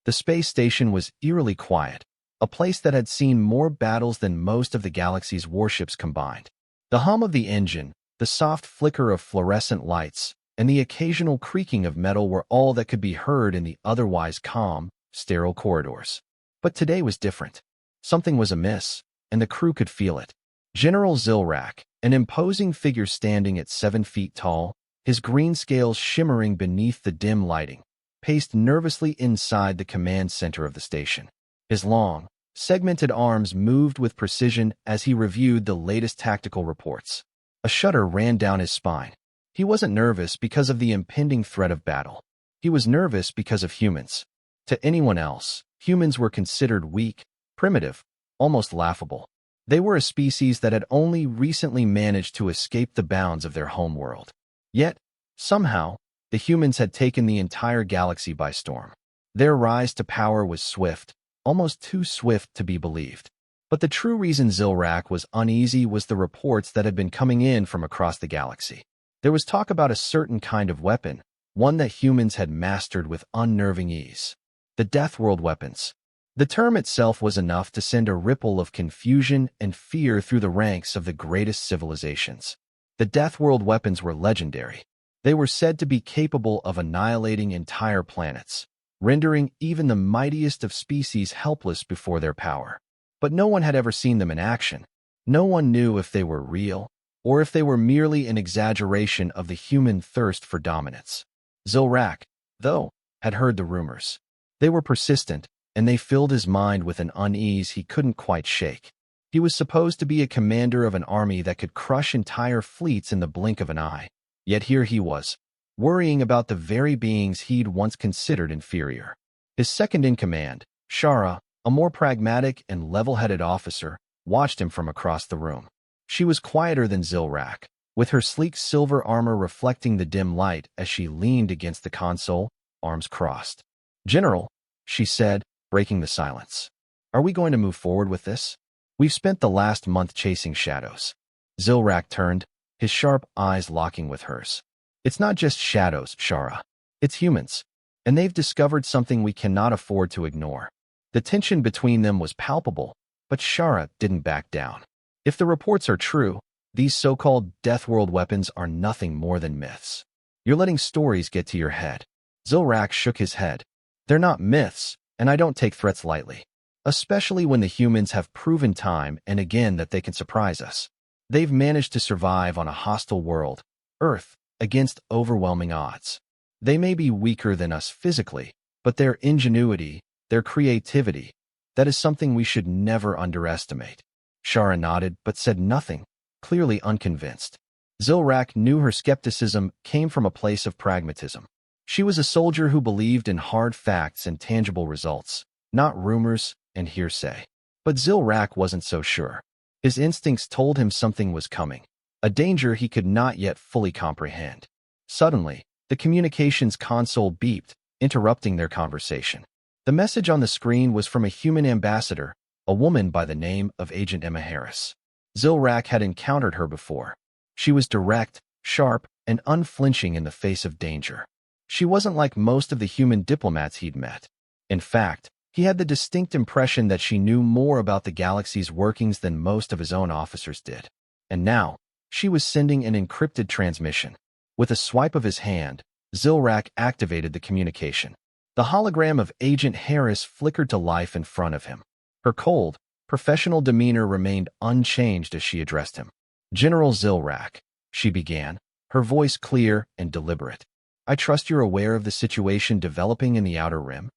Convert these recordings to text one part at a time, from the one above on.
The space station was eerily quiet, a place that had seen more battles than most of the galaxy's warships combined. The hum of the engine, the soft flicker of fluorescent lights, and the occasional creaking of metal were all that could be heard in the otherwise calm, sterile corridors. But today was different. Something was amiss, and the crew could feel it. General Zilrak, an imposing figure standing at 7 feet tall, his green scales shimmering beneath the dim lighting, paced nervously inside the command center of the station. His long, segmented arms moved with precision as he reviewed the latest tactical reports. A shudder ran down his spine. He wasn't nervous because of the impending threat of battle. He was nervous because of humans. To anyone else, humans were considered weak, primitive, almost laughable. They were a species that had only recently managed to escape the bounds of their homeworld. Yet, somehow, the humans had taken the entire galaxy by storm. Their rise to power was swift, almost too swift to be believed. But the true reason Zilrak was uneasy was the reports that had been coming in from across the galaxy. There was talk about a certain kind of weapon, one that humans had mastered with unnerving ease. The Deathworld weapons. The term itself was enough to send a ripple of confusion and fear through the ranks of the greatest civilizations. The Deathworld weapons were legendary. They were said to be capable of annihilating entire planets, rendering even the mightiest of species helpless before their power. But no one had ever seen them in action. No one knew if they were real, or if they were merely an exaggeration of the human thirst for dominance. Zilrak, though, had heard the rumors. They were persistent, and they filled his mind with an unease he couldn't quite shake. He was supposed to be a commander of an army that could crush entire fleets in the blink of an eye. Yet here he was, worrying about the very beings he'd once considered inferior. His second-in-command, Shara, a more pragmatic and level-headed officer, watched him from across the room. She was quieter than Zilrak, with her sleek silver armor reflecting the dim light as she leaned against the console, arms crossed. "General," she said, breaking the silence. "Are we going to move forward with this? We've spent the last month chasing shadows." Zilrak turned, his sharp eyes locking with hers. "It's not just shadows, Shara. It's humans. And they've discovered something we cannot afford to ignore." The tension between them was palpable, but Shara didn't back down. "If the reports are true, these so-called Deathworld weapons are nothing more than myths. You're letting stories get to your head." Zilrak shook his head. "They're not myths, and I don't take threats lightly. Especially when the humans have proven time and again that they can surprise us. They've managed to survive on a hostile world, Earth, against overwhelming odds. They may be weaker than us physically, but their ingenuity, their creativity, that is something we should never underestimate." Shara nodded but said nothing, clearly unconvinced. Zilrak knew her skepticism came from a place of pragmatism. She was a soldier who believed in hard facts and tangible results, not rumors and hearsay. But Zilrak wasn't so sure. His instincts told him something was coming, a danger he could not yet fully comprehend. Suddenly, the communications console beeped, interrupting their conversation. The message on the screen was from a human ambassador, a woman by the name of Agent Emma Harris. Zilrak had encountered her before. She was direct, sharp, and unflinching in the face of danger. She wasn't like most of the human diplomats he'd met. In fact, he had the distinct impression that she knew more about the galaxy's workings than most of his own officers did. And now, she was sending an encrypted transmission. With a swipe of his hand, Zilrak activated the communication. The hologram of Agent Harris flickered to life in front of him. Her cold, professional demeanor remained unchanged as she addressed him. "General Zilrak," she began, her voice clear and deliberate. "I trust you're aware of the situation developing in the Outer Rim."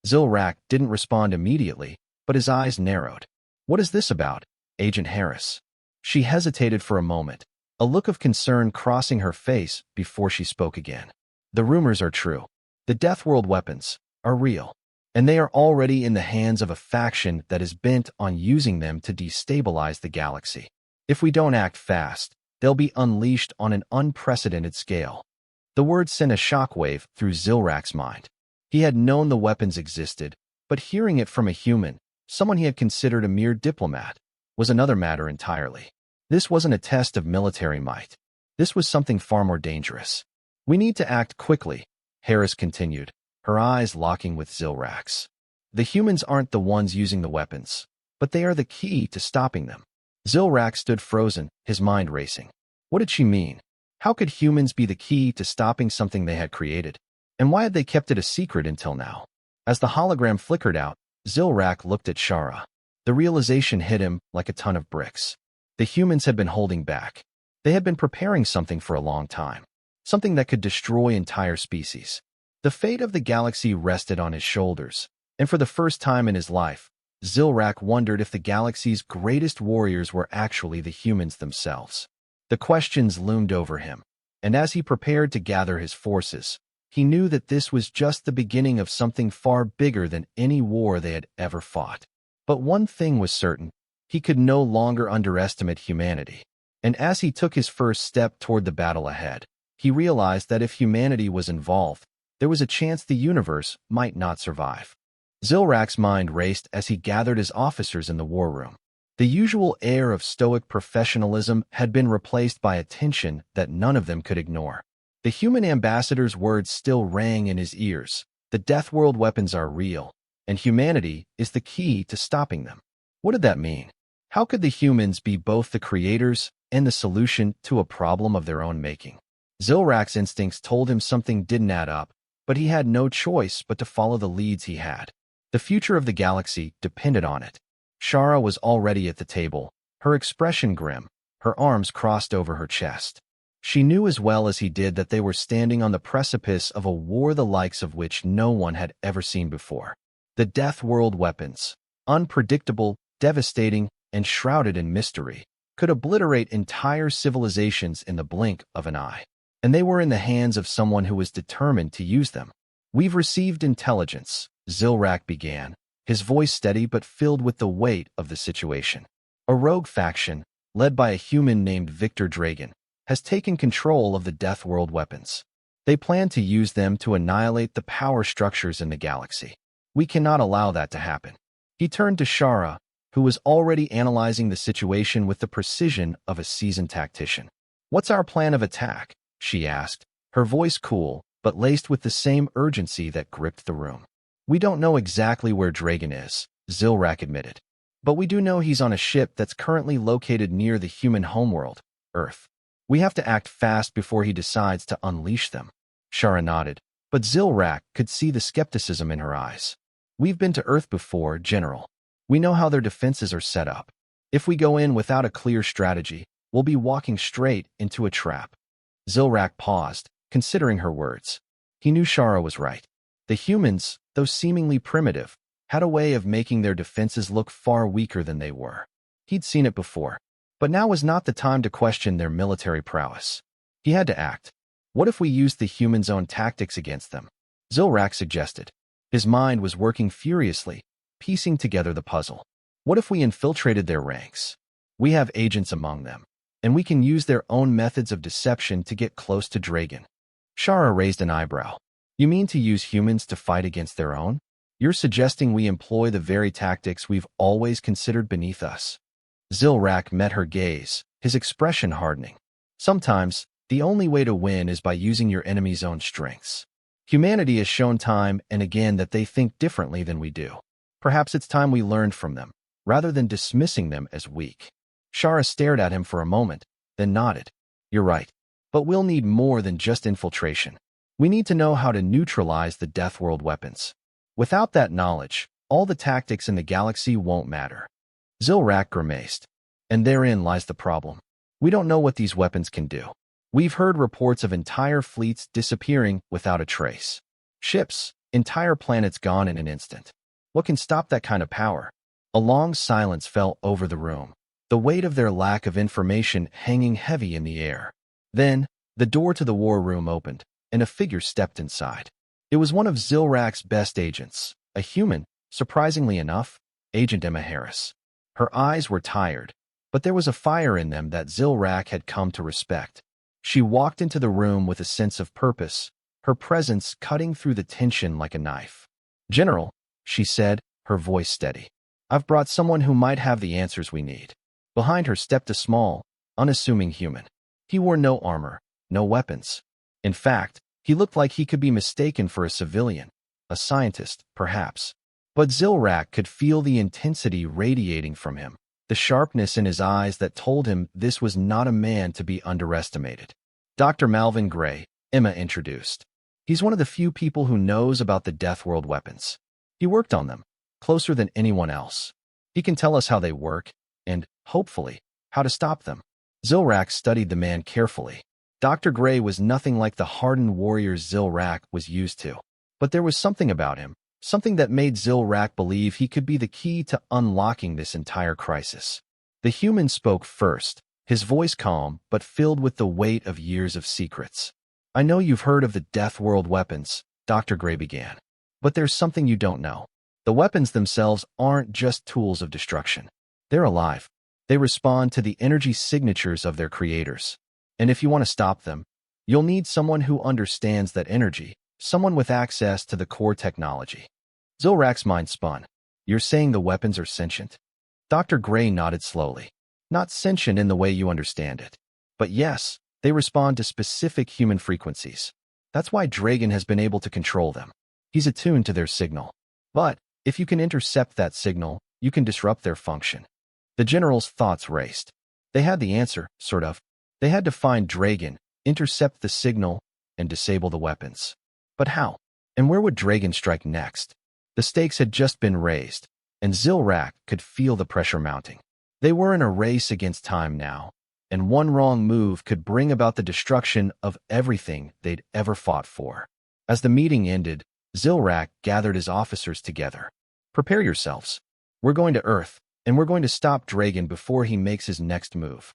Zilrak didn't respond immediately, but his eyes narrowed. "What is this about, Agent Harris?" She hesitated for a moment, a look of concern crossing her face before she spoke again. "The rumors are true. The Deathworld weapons are real, and they are already in the hands of a faction that is bent on using them to destabilize the galaxy. If we don't act fast, they'll be unleashed on an unprecedented scale." The word sent a shockwave through Zilrak's mind. He had known the weapons existed, but hearing it from a human, someone he had considered a mere diplomat, was another matter entirely. This wasn't a test of military might. This was something far more dangerous. "We need to act quickly," Harris continued, her eyes locking with Zilrak's. The humans aren't the ones using the weapons, but they are the key to stopping them. Zilrak stood frozen, his mind racing. What did she mean? How could humans be the key to stopping something they had created? And why had they kept it a secret until now? As the hologram flickered out, Zilrak looked at Shara. The realization hit him like a ton of bricks. The humans had been holding back. They had been preparing something for a long time. Something that could destroy entire species. The fate of the galaxy rested on his shoulders, and for the first time in his life, Zilrak wondered if the galaxy's greatest warriors were actually the humans themselves. The questions loomed over him, and as he prepared to gather his forces, he knew that this was just the beginning of something far bigger than any war they had ever fought. But one thing was certain, he could no longer underestimate humanity. And as he took his first step toward the battle ahead, he realized that if humanity was involved, there was a chance the universe might not survive. Zilrak's mind raced as he gathered his officers in the war room. The usual air of stoic professionalism had been replaced by a tension that none of them could ignore. The human ambassador's words still rang in his ears. The Deathworld weapons are real, and humanity is the key to stopping them. What did that mean? How could the humans be both the creators and the solution to a problem of their own making? Zilrak's instincts told him something didn't add up, but he had no choice but to follow the leads he had. The future of the galaxy depended on it. Shara was already at the table, her expression grim, her arms crossed over her chest. She knew as well as he did that they were standing on the precipice of a war the likes of which no one had ever seen before. The Deathworld weapons, unpredictable, devastating, and shrouded in mystery, could obliterate entire civilizations in the blink of an eye. And they were in the hands of someone who was determined to use them. "We've received intelligence," Zilrak began, his voice steady but filled with the weight of the situation. "A rogue faction, led by a human named Victor Dragon, has taken control of the Deathworld weapons. They plan to use them to annihilate the power structures in the galaxy. We cannot allow that to happen." He turned to Shara, who was already analyzing the situation with the precision of a seasoned tactician. "What's our plan of attack?" she asked, her voice cool, but laced with the same urgency that gripped the room. "We don't know exactly where Dragon is," Zilrak admitted. "But we do know he's on a ship that's currently located near the human homeworld, Earth. We have to act fast before he decides to unleash them." Shara nodded, but Zilrak could see the skepticism in her eyes. "We've been to Earth before, General. We know how their defenses are set up. If we go in without a clear strategy, we'll be walking straight into a trap." Zilrak paused, considering her words. He knew Shara was right. The humans, though seemingly primitive, had a way of making their defenses look far weaker than they were. He'd seen it before, but now was not the time to question their military prowess. He had to act. What if we used the humans' own tactics against them? Zilrak suggested. His mind was working furiously, piecing together the puzzle. What if we infiltrated their ranks? We have agents among them, and we can use their own methods of deception to get close to Dragon. Shara raised an eyebrow. "You mean to use humans to fight against their own? You're suggesting we employ the very tactics we've always considered beneath us?" Zilrak met her gaze, his expression hardening. "Sometimes, the only way to win is by using your enemy's own strengths. Humanity has shown time and again that they think differently than we do. Perhaps it's time we learned from them, rather than dismissing them as weak." Shara stared at him for a moment, then nodded. "You're right. But we'll need more than just infiltration. We need to know how to neutralize the Deathworld weapons. Without that knowledge, all the tactics in the galaxy won't matter." Zilrak grimaced. "And therein lies the problem. We don't know what these weapons can do. We've heard reports of entire fleets disappearing without a trace. Ships, entire planets gone in an instant. What can stop that kind of power?" A long silence fell over the room, the weight of their lack of information hanging heavy in the air. Then, the door to the war room opened, and a figure stepped inside. It was one of Zilrak's best agents, a human, surprisingly enough, Agent Emma Harris. Her eyes were tired, but there was a fire in them that Zilrak had come to respect. She walked into the room with a sense of purpose, her presence cutting through the tension like a knife. "General," she said, her voice steady, "I've brought someone who might have the answers we need." Behind her stepped a small, unassuming human. He wore no armor, no weapons. In fact, he looked like he could be mistaken for a civilian. a scientist, perhaps. But Zilrak could feel the intensity radiating from him, the sharpness in his eyes that told him this was not a man to be underestimated. Dr. Malvin Gray, Emma introduced. He's one of the few people who knows about the Deathworld weapons. He worked on them, closer than anyone else. He can tell us how they work, and, hopefully, how to stop them. Zilrak studied the man carefully. Dr. Gray was nothing like the hardened warrior Zilrak was used to. But there was something about him, something that made Zilrak believe he could be the key to unlocking this entire crisis. The human spoke first, his voice calm but filled with the weight of years of secrets. I know you've heard of the Deathworld weapons, Dr. Gray began. But there's something you don't know. The weapons themselves aren't just tools of destruction. They're alive. They respond to the energy signatures of their creators. And if you want to stop them, you'll need someone who understands that energy, someone with access to the core technology. Zilrak's mind spun. You're saying the weapons are sentient? Dr. Gray nodded slowly. Not sentient in the way you understand it. But yes, they respond to specific human frequencies. That's why Dragon has been able to control them. He's attuned to their signal. But if you can intercept that signal, you can disrupt their function. The general's thoughts raced. They had the answer, sort of. They had to find Dragon, intercept the signal, and disable the weapons. But how? And where would Dragon strike next? The stakes had just been raised, and Zilrak could feel the pressure mounting. They were in a race against time now, and one wrong move could bring about the destruction of everything they'd ever fought for. As the meeting ended, Zilrak gathered his officers together. Prepare yourselves. We're going to Earth, and we're going to stop Dragon before he makes his next move.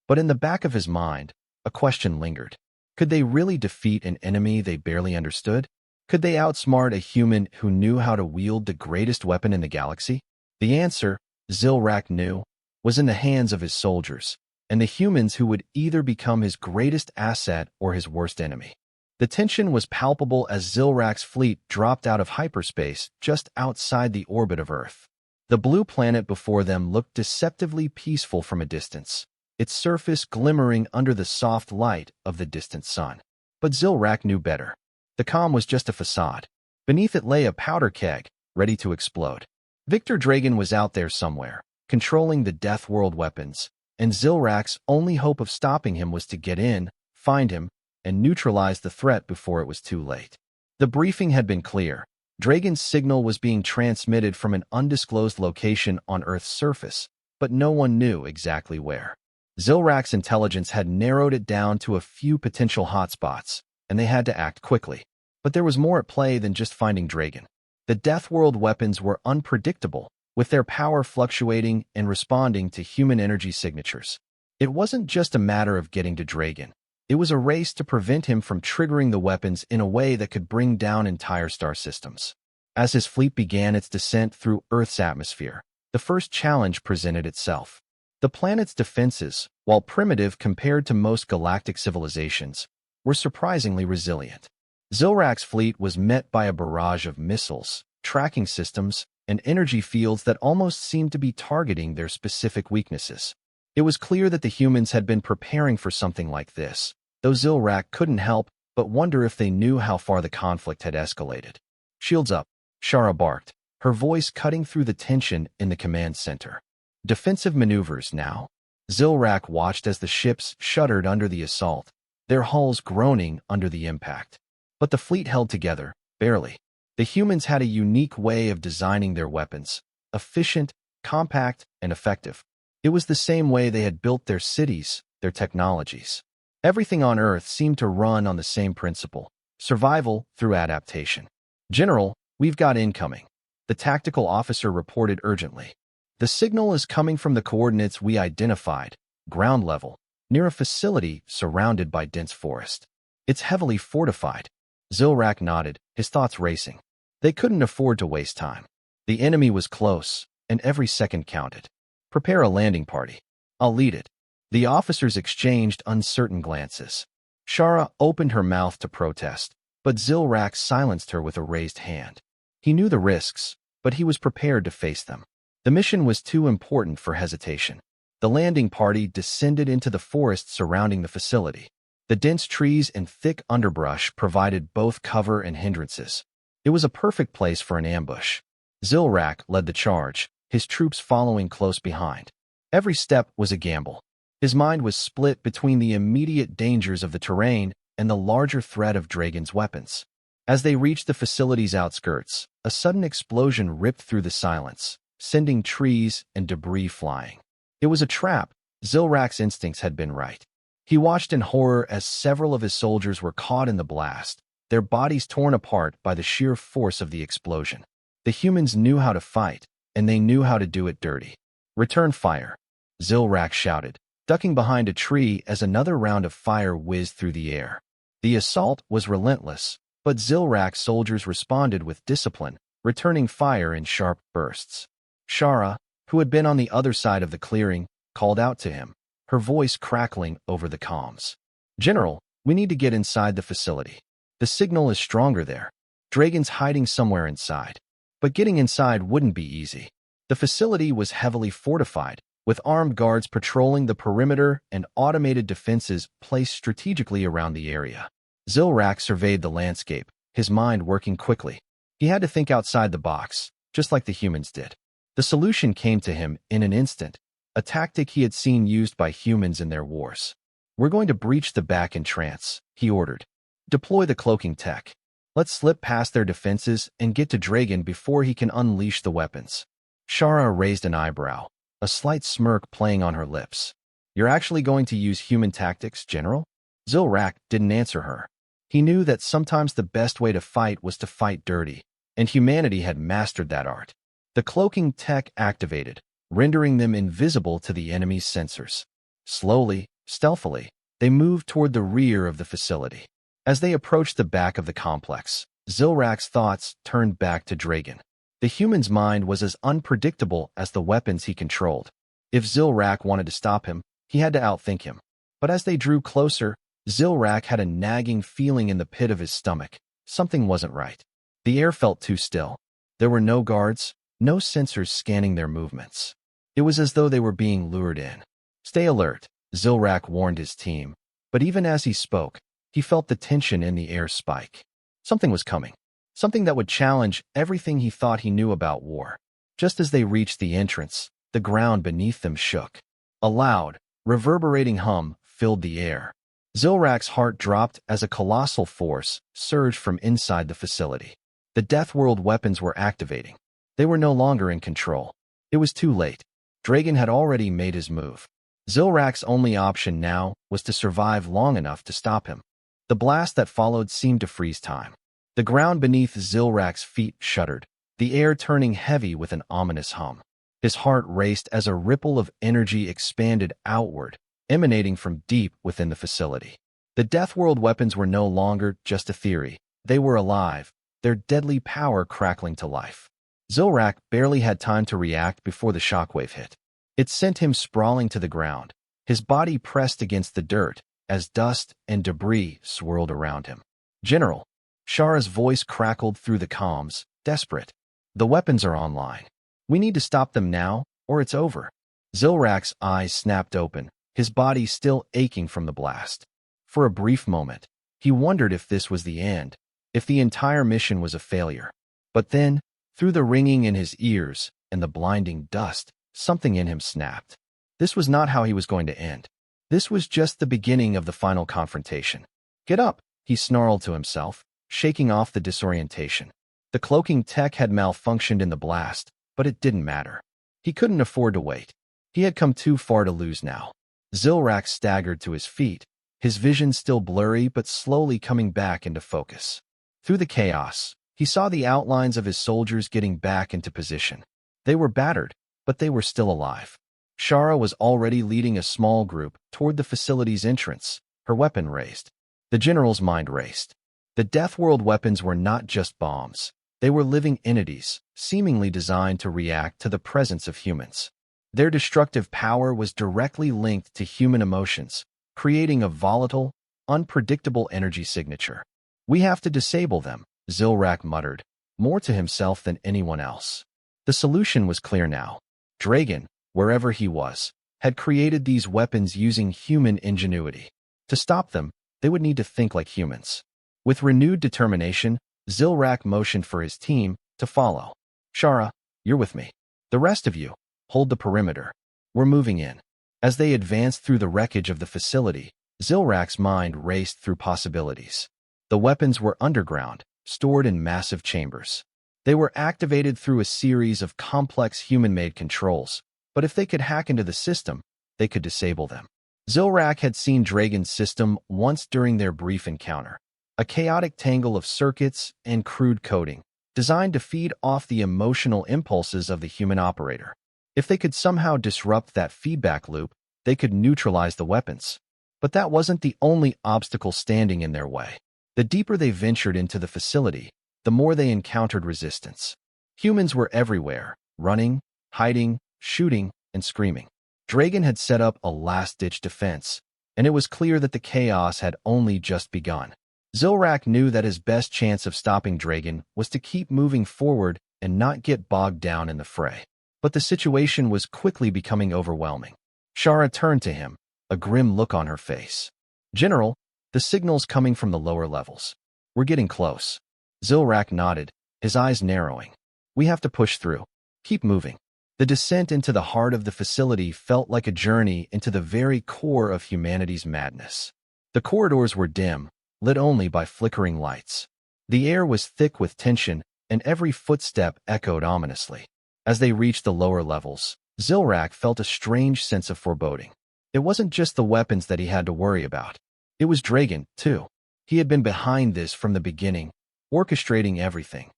But in the back of his mind, a question lingered. Could they really defeat an enemy they barely understood? Could they outsmart a human who knew how to wield the greatest weapon in the galaxy? The answer, Zilrak knew, was in the hands of his soldiers, and the humans who would either become his greatest asset or his worst enemy. The tension was palpable as Zilrak's fleet dropped out of hyperspace just outside the orbit of Earth. The blue planet before them looked deceptively peaceful from a distance, its surface glimmering under the soft light of the distant sun. But Zilrak knew better. The calm was just a facade. Beneath it lay a powder keg, ready to explode. Victor Dragon was out there somewhere, controlling the Deathworld weapons, and Zilrak's only hope of stopping him was to get in, find him, and neutralize the threat before it was too late. The briefing had been clear. Dragon's signal was being transmitted from an undisclosed location on Earth's surface, but no one knew exactly where. Zilrak's intelligence had narrowed it down to a few potential hotspots, and they had to act quickly. But there was more at play than just finding Dragon. The Deathworld weapons were unpredictable, with their power fluctuating and responding to human energy signatures. It wasn't just a matter of getting to Dragon. It was a race to prevent him from triggering the weapons in a way that could bring down entire star systems. As his fleet began its descent through Earth's atmosphere, the first challenge presented itself. The planet's defenses, while primitive compared to most galactic civilizations, were surprisingly resilient. Zilrak's fleet was met by a barrage of missiles, tracking systems, and energy fields that almost seemed to be targeting their specific weaknesses. It was clear that the humans had been preparing for something like this, though Zilrak couldn't help but wonder if they knew how far the conflict had escalated. Shields up, Shara barked, her voice cutting through the tension in the command center. Defensive maneuvers now. Zilrak watched as the ships shuddered under the assault, their hulls groaning under the impact. But the fleet held together, barely. The humans had a unique way of designing their weapons, efficient, compact, and effective. It was the same way they had built their cities, their technologies. Everything on Earth seemed to run on the same principle, survival through adaptation. General, we've got incoming. The tactical officer reported urgently. The signal is coming from the coordinates we identified, ground level, near a facility surrounded by dense forest. It's heavily fortified. Zilrak nodded, his thoughts racing. They couldn't afford to waste time. The enemy was close, and every second counted. Prepare a landing party. I'll lead it. The officers exchanged uncertain glances. Shara opened her mouth to protest, but Zilrak silenced her with a raised hand. He knew the risks, but he was prepared to face them. The mission was too important for hesitation. The landing party descended into the forest surrounding the facility. The dense trees and thick underbrush provided both cover and hindrances. It was a perfect place for an ambush. Zilrak led the charge, his troops following close behind. Every step was a gamble. His mind was split between the immediate dangers of the terrain and the larger threat of Dragon's weapons. As they reached the facility's outskirts, a sudden explosion ripped through the silence, sending trees and debris flying. It was a trap. Zilrak's instincts had been right. He watched in horror as several of his soldiers were caught in the blast, their bodies torn apart by the sheer force of the explosion. The humans knew how to fight, and they knew how to do it dirty. "Return fire," Zilrak shouted, ducking behind a tree as another round of fire whizzed through the air. The assault was relentless, but Zilrak's soldiers responded with discipline, returning fire in sharp bursts. Shara, who had been on the other side of the clearing, called out to him, her voice crackling over the comms. "General, we need to get inside the facility. The signal is stronger there. Dragon's hiding somewhere inside." But getting inside wouldn't be easy. The facility was heavily fortified, with armed guards patrolling the perimeter and automated defenses placed strategically around the area. Zilrak surveyed the landscape, his mind working quickly. He had to think outside the box, just like the humans did. The solution came to him in an instant, a tactic he had seen used by humans in their wars. "We're going to breach the back entrance," he ordered. "Deploy the cloaking tech. Let's slip past their defenses and get to Dragon before he can unleash the weapons." Shara raised an eyebrow, a slight smirk playing on her lips. "You're actually going to use human tactics, General?" Zilrak didn't answer her. He knew that sometimes the best way to fight was to fight dirty, and humanity had mastered that art. The cloaking tech activated, rendering them invisible to the enemy's sensors. Slowly, stealthily, they moved toward the rear of the facility. As they approached the back of the complex, Zilrak's thoughts turned back to Dragon. The human's mind was as unpredictable as the weapons he controlled. If Zilrak wanted to stop him, he had to outthink him. But as they drew closer, Zilrak had a nagging feeling in the pit of his stomach. Something wasn't right. The air felt too still. There were no guards, no sensors scanning their movements. It was as though they were being lured in. "Stay alert," Zilrak warned his team. But even as he spoke, he felt the tension in the air spike. Something was coming. Something that would challenge everything he thought he knew about war. Just as they reached the entrance, the ground beneath them shook. A loud, reverberating hum filled the air. Zilrak's heart dropped as a colossal force surged from inside the facility. The Deathworld weapons were activating. They were no longer in control. It was too late. Dragon had already made his move. Zilrak's only option now was to survive long enough to stop him. The blast that followed seemed to freeze time. The ground beneath Zilrak's feet shuddered, the air turning heavy with an ominous hum. His heart raced as a ripple of energy expanded outward, emanating from deep within the facility. The Deathworld weapons were no longer just a theory. They were alive, their deadly power crackling to life. Zilrak barely had time to react before the shockwave hit. It sent him sprawling to the ground, his body pressed against the dirt as dust and debris swirled around him. "General," Shara's voice crackled through the comms, desperate. "The weapons are online. We need to stop them now, or it's over." Zilrak's eyes snapped open, his body still aching from the blast. For a brief moment, he wondered if this was the end, if the entire mission was a failure. But then, through the ringing in his ears and the blinding dust, something in him snapped. This was not how he was going to end. This was just the beginning of the final confrontation. "Get up," he snarled to himself, shaking off the disorientation. The cloaking tech had malfunctioned in the blast, but it didn't matter. He couldn't afford to wait. He had come too far to lose now. Zilrak staggered to his feet, his vision still blurry but slowly coming back into focus. Through the chaos, he saw the outlines of his soldiers getting back into position. They were battered, but they were still alive. Shara was already leading a small group toward the facility's entrance, her weapon raised. The general's mind raced. The Deathworld weapons were not just bombs. They were living entities, seemingly designed to react to the presence of humans. Their destructive power was directly linked to human emotions, creating a volatile, unpredictable energy signature. "We have to disable them," Zilrak muttered, more to himself than anyone else. The solution was clear now. Dragon, wherever he was, had created these weapons using human ingenuity. To stop them, they would need to think like humans. With renewed determination, Zilrak motioned for his team to follow. Shara, you're with me. The rest of you, hold the perimeter. We're moving in. As they advanced through the wreckage of the facility, Zilrak's mind raced through possibilities. The weapons were underground, stored in massive chambers. They were activated through a series of complex human-made controls, but if they could hack into the system, they could disable them. Zilrak had seen Dragon's system once during their brief encounter, a chaotic tangle of circuits and crude coding, designed to feed off the emotional impulses of the human operator. If they could somehow disrupt that feedback loop, they could neutralize the weapons. But that wasn't the only obstacle standing in their way. The deeper they ventured into the facility, the more they encountered resistance. Humans were everywhere, running, hiding, shooting, and screaming. Dragon had set up a last-ditch defense, and it was clear that the chaos had only just begun. Zilrak knew that his best chance of stopping Dragon was to keep moving forward and not get bogged down in the fray. But the situation was quickly becoming overwhelming. Shara turned to him, a grim look on her face. General, the signal's coming from the lower levels. We're getting close. Zilrak nodded, his eyes narrowing. We have to push through. Keep moving. The descent into the heart of the facility felt like a journey into the very core of humanity's madness. The corridors were dim, lit only by flickering lights. The air was thick with tension, and every footstep echoed ominously. As they reached the lower levels, Zilrak felt a strange sense of foreboding. It wasn't just the weapons that he had to worry about. It was Dragon, too. He had been behind this from the beginning, orchestrating everything,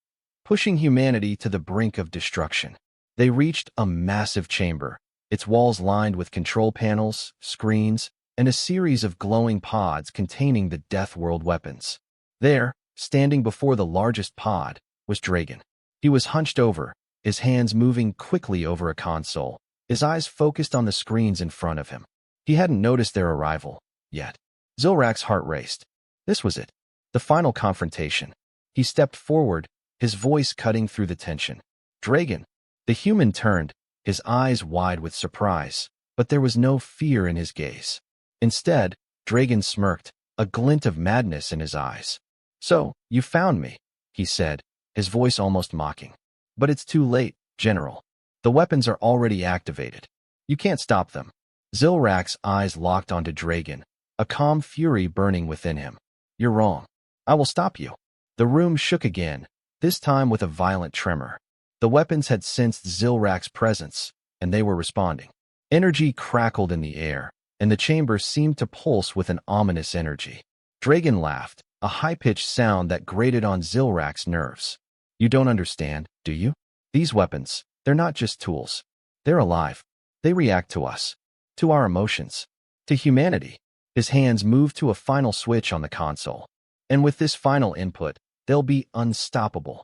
pushing humanity to the brink of destruction. They reached a massive chamber, its walls lined with control panels, screens, and a series of glowing pods containing the Deathworld weapons. There, standing before the largest pod, was Dragon. He was hunched over, his hands moving quickly over a console, his eyes focused on the screens in front of him. He hadn't noticed their arrival yet. Zilrak's heart raced. This was it. The final confrontation. He stepped forward, his voice cutting through the tension. Dragon. The human turned, his eyes wide with surprise, but there was no fear in his gaze. Instead, Dragon smirked, a glint of madness in his eyes. So, you found me, he said, his voice almost mocking. But it's too late, General. The weapons are already activated. You can't stop them. Zilrak's eyes locked onto Dragon, a calm fury burning within him. You're wrong. I will stop you. The room shook again, this time with a violent tremor. The weapons had sensed Zilrak's presence, and they were responding. Energy crackled in the air, and the chamber seemed to pulse with an ominous energy. Dragon laughed, a high-pitched sound that grated on Zilrak's nerves. You don't understand, do you? These weapons, they're not just tools. They're alive. They react to us, to our emotions, to humanity. His hands moved to a final switch on the console. And with this final input, they'll be unstoppable.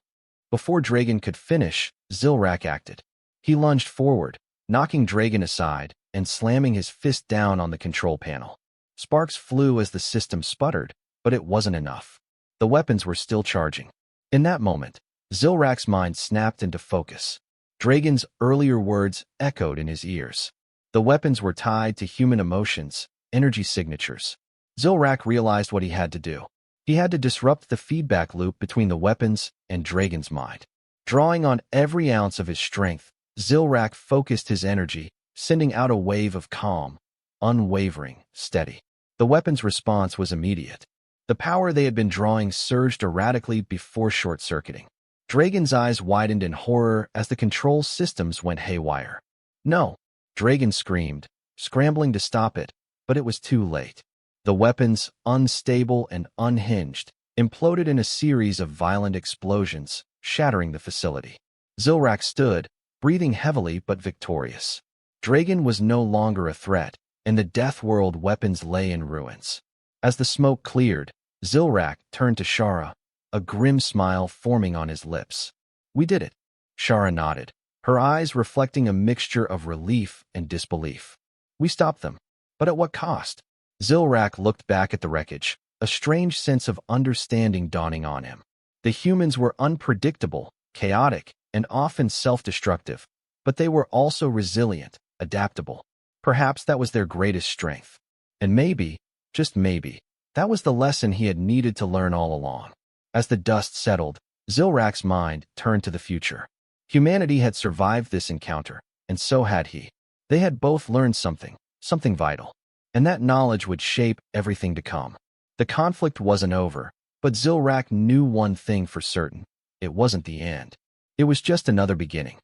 Before Dragon could finish, Zilrak acted. He lunged forward, knocking Dragon aside and slamming his fist down on the control panel. Sparks flew as the system sputtered, but it wasn't enough. The weapons were still charging. In that moment, Zilrak's mind snapped into focus. Dragon's earlier words echoed in his ears. The weapons were tied to human emotions, energy signatures. Zilrak realized what he had to do. He had to disrupt the feedback loop between the weapons and Dragon's mind. Drawing on every ounce of his strength, Zilrak focused his energy, sending out a wave of calm, unwavering, steady. The weapon's response was immediate. The power they had been drawing surged erratically before short-circuiting. Dragon's eyes widened in horror as the control systems went haywire. No! Dragon screamed, scrambling to stop it, but it was too late. The weapons, unstable and unhinged, imploded in a series of violent explosions, shattering the facility. Zilrak stood, breathing heavily but victorious. Dragon was no longer a threat, and the Deathworld weapons lay in ruins. As the smoke cleared, Zilrak turned to Shara, a grim smile forming on his lips. We did it. Shara nodded, her eyes reflecting a mixture of relief and disbelief. We stopped them. But at what cost? Zilrak looked back at the wreckage, a strange sense of understanding dawning on him. The humans were unpredictable, chaotic, and often self-destructive, but they were also resilient, adaptable. Perhaps that was their greatest strength. And maybe, just maybe, that was the lesson he had needed to learn all along. As the dust settled, Zilrak's mind turned to the future. Humanity had survived this encounter, and so had he. They had both learned something vital, and that knowledge would shape everything to come. The conflict wasn't over, but Zilrak knew one thing for certain. It wasn't the end. It was just another beginning.